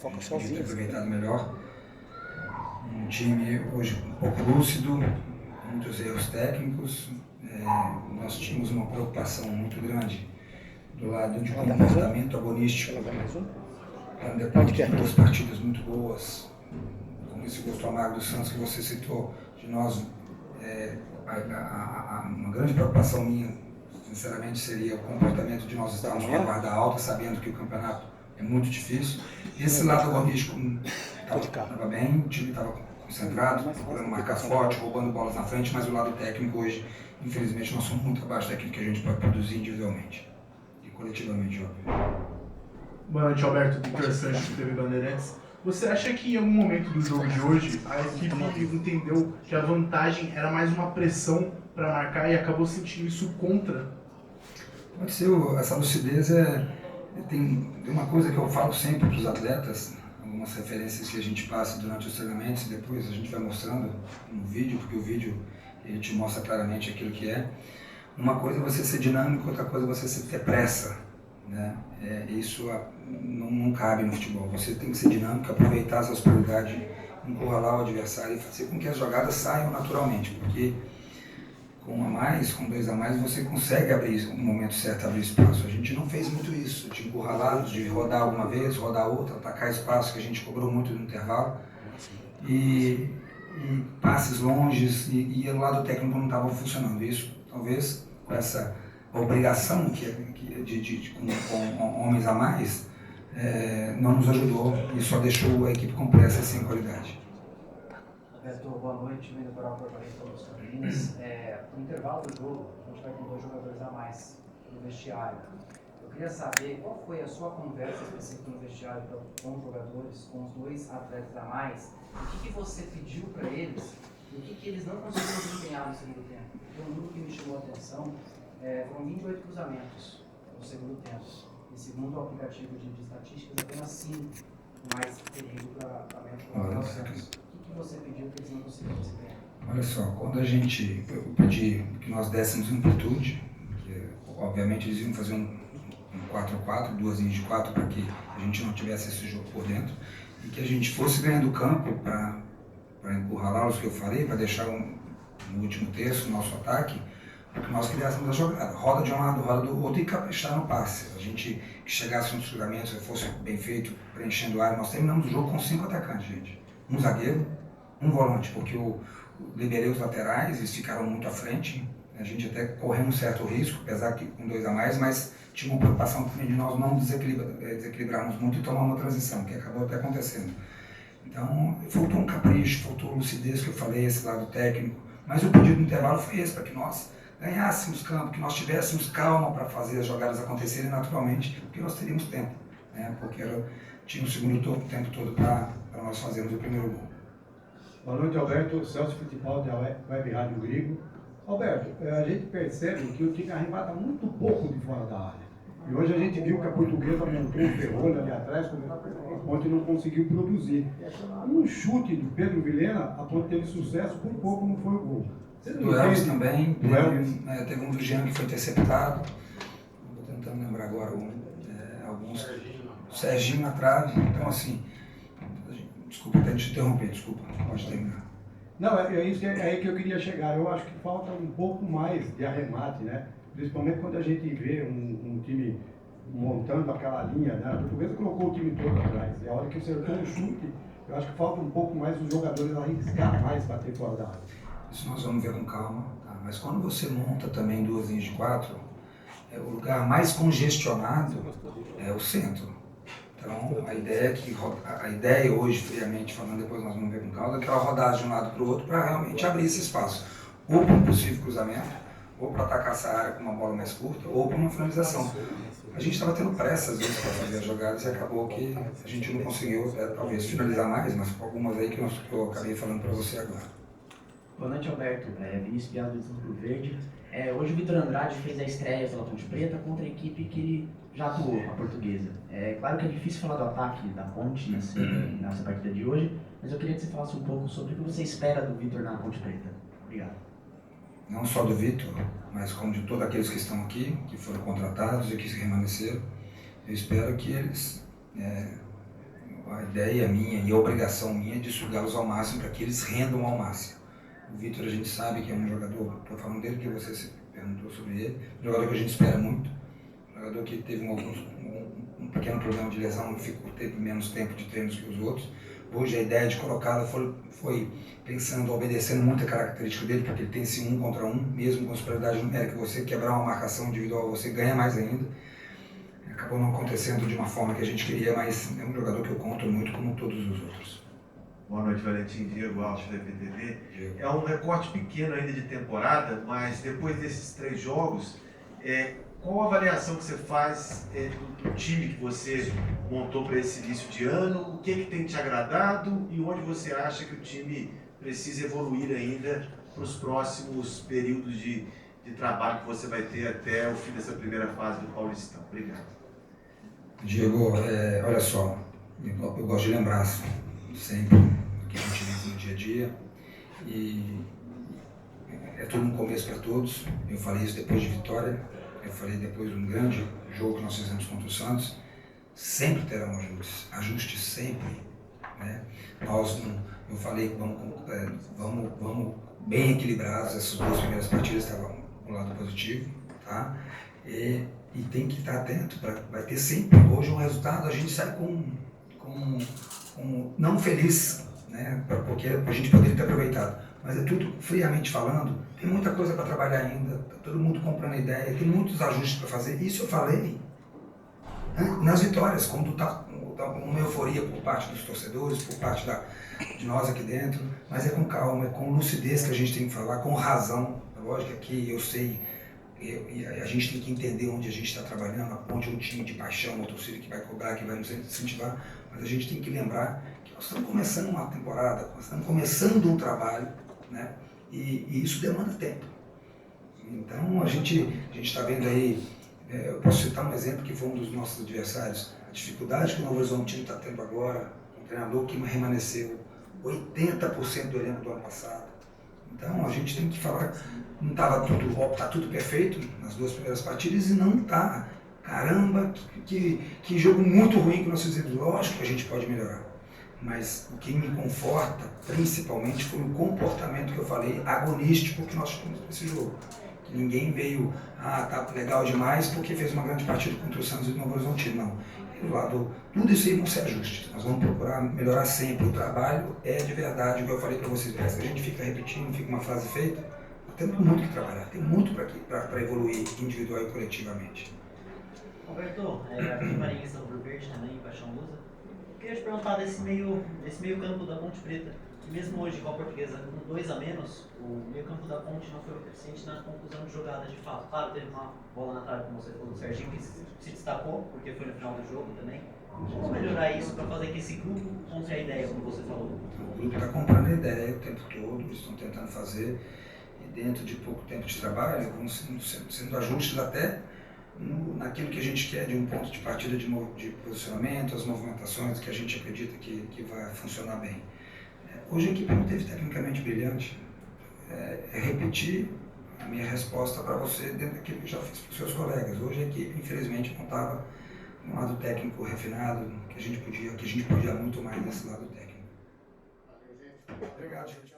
Foca sozinho. Ter aproveitado melhor. Um time hoje um pouco lúcido, muitos erros técnicos. Nós tínhamos uma preocupação muito grande do lado de comportamento agonístico. Depois de 2 partidas muito boas, como esse gosto amargo do Santos que você citou, de nós, uma grande preocupação minha, sinceramente, seria o comportamento de nós estarmos com a guarda alta, sabendo que o campeonato é muito difícil. Esse lado agonístico estava bem, o time estava concentrado, procurando marcar forte, roubando bolas na frente, mas o lado técnico hoje, infelizmente, nós somos muito abaixo daquilo que a gente pode produzir individualmente e coletivamente, óbvio. Boa noite, Alberto. Victor Sanches, do TV Bandeirantes. Você acha que em algum momento do jogo de hoje a equipe entendeu que a vantagem era mais uma pressão para marcar e acabou sentindo isso contra? Pode ser, essa lucidez tem uma coisa que eu falo sempre para os atletas, algumas referências que a gente passa durante os treinamentos e depois a gente vai mostrando no vídeo, porque o vídeo ele te mostra claramente aquilo que é. Uma coisa é você ser dinâmico, outra coisa é você ter pressa, né? Isso não cabe no futebol. Você tem que ser dinâmico, aproveitar as suas prioridades, encurralar o adversário e fazer com que as jogadas saiam naturalmente, porque com 1 a mais, com 2 a mais, você consegue abrir, no momento certo, abrir espaço. A gente não fez muito isso, de encurralar, de rodar alguma vez, rodar outra, atacar espaço, que a gente cobrou muito no intervalo. E passes longes, e o lado técnico não estava funcionando. Isso, talvez, com essa obrigação com homens a mais, não nos ajudou e só deixou a equipe com pressa e sem qualidade. Beto, boa noite, vindo para o Corporate dos Campinas. No intervalo do jogo, a gente vai com 2 jogadores a mais no vestiário. Eu queria saber qual foi a sua conversa específica no vestiário com os jogadores, com os 2 atletas a mais, o que você pediu para eles e o que eles não conseguiram desempenhar no segundo tempo. Então, um número que me chamou a atenção foram 28 cruzamentos no segundo tempo. E segundo o aplicativo de estatísticas, apenas 5 mais perigo para o Santos. O que você pediu que eles não conseguiram desempenhar? Olha só, quando eu pedi que nós dessemos amplitude, que obviamente eles iam fazer um 4-4, 2 linhas de 4 para que a gente não tivesse esse jogo por dentro e que a gente fosse ganhando o campo para encurralá-los, que eu falei, para deixar no último terço o nosso ataque, para que nós criássemos a jogada, roda de um lado, roda do outro e caprichar no passe. A gente que chegasse nos cruzamentos, fosse bem feito, preenchendo a área. Nós terminamos o jogo com 5 atacantes, gente. Um zagueiro, um volante, porque eu liberei os laterais, eles ficaram muito à frente. A gente até correu um certo risco, apesar que com 2 a mais, mas tinha uma preocupação também de nós não desequilibrarmos muito e tomar uma transição, que acabou até acontecendo. Então, faltou um capricho, faltou lucidez, que eu falei, esse lado técnico. Mas o pedido do intervalo foi esse, para que nós ganhássemos campo, que nós tivéssemos calma para fazer as jogadas acontecerem naturalmente, porque nós teríamos tempo, né? Porque tinha o segundo tempo todo para nós fazermos o primeiro gol. Boa noite, Alberto. Celso Fittipaldi, da Web Rádio Grigo. Alberto, a gente percebe que o time arrebata muito pouco de fora da área. E hoje a gente viu que a Portuguesa montou um ferrolho ali atrás, quando a Ponte não conseguiu produzir. Um chute do Pedro Vilhena, a Ponte teve sucesso, por pouco não foi o gol. Do Elvis também, teve um do Jean que foi interceptado. Estou tentando lembrar agora alguns. O Serginho na trave, então assim, desculpa até te interromper, desculpa, pode terminar. Não, é isso aí que eu queria chegar. Eu acho que falta um pouco mais de arremate, né? Principalmente quando a gente vê um time montando aquela linha, né? A Portuguesa colocou o time todo atrás. E a hora que acertou um chute, eu acho que falta um pouco mais os jogadores arriscar mais bater fora da área. Isso nós vamos ver com calma, tá? Mas quando você monta também 2 linhas de 4, o lugar mais congestionado é o centro. Então, a ideia hoje, friamente falando, depois nós vamos ver com calma, é aquela rodada de um lado para o outro para realmente abrir esse espaço. Ou para um possível cruzamento, ou para atacar essa área com uma bola mais curta, ou para uma finalização. A gente estava tendo pressa às vezes para fazer as jogadas e acabou que a gente não conseguiu, talvez, finalizar mais, mas com algumas aí que eu acabei falando para você agora. Boa noite, Alberto. Vinícius Piado do Rio Verde. Hoje o Vitor Andrade fez a estreia pela Ponte Preta contra a equipe que ele já atuou, a Portuguesa. Claro que é difícil falar do ataque da Ponte nessa partida de hoje, mas eu queria que você falasse um pouco sobre o que você espera do Vitor na Ponte Preta. Obrigado. Não só do Vitor, mas como de todos aqueles que estão aqui, que foram contratados e que permaneceram. Eu espero que eles a ideia minha e a obrigação minha é de sugá-los ao máximo para que eles rendam ao máximo. O Vitor, a gente sabe que é um jogador, estou falando dele que você se perguntou sobre ele, um jogador que a gente espera muito, um jogador que teve um pequeno problema de lesão, teve menos tempo de treinos que os outros. Hoje a ideia de colocá-lo foi pensando, obedecendo muita característica dele, porque ele tem esse 1 contra 1, mesmo com superioridade numérica, você quebrar uma marcação individual, você ganha mais ainda. Acabou não acontecendo de uma forma que a gente queria, mas é um jogador que eu conto muito como todos os outros. Boa noite, Valentim. Diego Alves, da IPTV. É um recorte pequeno ainda de temporada, mas depois desses 3 jogos, qual a avaliação que você faz do time que você montou para esse início de ano? O que tem te agradado e onde você acha que o time precisa evoluir ainda para os próximos períodos de trabalho que você vai ter até o fim dessa primeira fase do Paulistão? Obrigado. Diego, olha só, eu gosto de lembrar sempre o que a gente vive no dia a dia e é tudo um começo para todos. Eu falei isso depois de vitória, eu falei depois de um grande jogo que nós fizemos contra o Santos. Sempre terão ajustes sempre, né? Eu falei que vamos bem equilibrados, essas 2 primeiras partidas estavam no lado positivo, tá? E tem que estar atento, vai ter sempre, hoje um resultado, a gente sai com não feliz, né? Porque a gente poderia ter aproveitado, mas é tudo, friamente falando, tem muita coisa para trabalhar ainda, tá todo mundo comprando ideia, tem muitos ajustes para fazer, isso eu falei nas vitórias, quando está uma euforia por parte dos torcedores, por parte de nós aqui dentro, mas é com calma, é com lucidez que a gente tem que falar, com razão. Lógico que eu sei, e a gente tem que entender onde a gente está trabalhando, a ponte é um time de paixão, uma torcida que vai cobrar, que vai nos incentivar, mas a gente tem que lembrar que nós estamos começando uma temporada, nós estamos começando um trabalho, né? E isso demanda tempo. Então a gente está vendo aí, eu posso citar um exemplo que foi um dos nossos adversários, a dificuldade que o Novo Horizontino está tendo agora, um treinador que remanesceu 80% do elenco do ano passado. Então a gente tem que falar, não estava tá tudo perfeito nas 2 primeiras partidas e não está. Caramba, que jogo muito ruim que nós fizemos. Lógico que a gente pode melhorar. Mas o que me conforta, principalmente, foi o comportamento que eu falei, agonístico que nós tivemos nesse jogo. Que ninguém veio, tá legal demais porque fez uma grande partida contra o Santos e o Novo Horizontino. Não. Tudo isso aí vão ser ajustes. Nós vamos procurar melhorar sempre. O trabalho é de verdade, o que eu falei para vocês. A gente fica repetindo, fica uma frase feita. Nós temos muito que trabalhar, tem muito para evoluir individual e coletivamente. Roberto, aqui Marinhas São Verde também, Paixão Lusa. Eu queria te perguntar desse meio campo da Ponte Preta, que mesmo hoje com a Portuguesa com 2 a menos, o meio campo da Ponte não foi o suficiente na conclusão de jogadas de fato. Claro, teve uma bola na trave, como você falou, do Serginho, que se destacou, porque foi no final do jogo também. Como melhorar isso para fazer que esse grupo compre a ideia, como você falou? O grupo está comprando a ideia o tempo todo, eles estão tentando fazer, e dentro de pouco tempo de trabalho, vão sendo ajustes até naquilo que a gente quer de um ponto de partida de posicionamento, as movimentações que a gente acredita que vai funcionar bem. Hoje a equipe não teve tecnicamente brilhante, repetir a minha resposta para você dentro daquilo que já fiz para os seus colegas. Hoje a equipe, infelizmente, não estava no lado técnico refinado, que a gente podia muito mais nesse lado técnico. Obrigado, gente.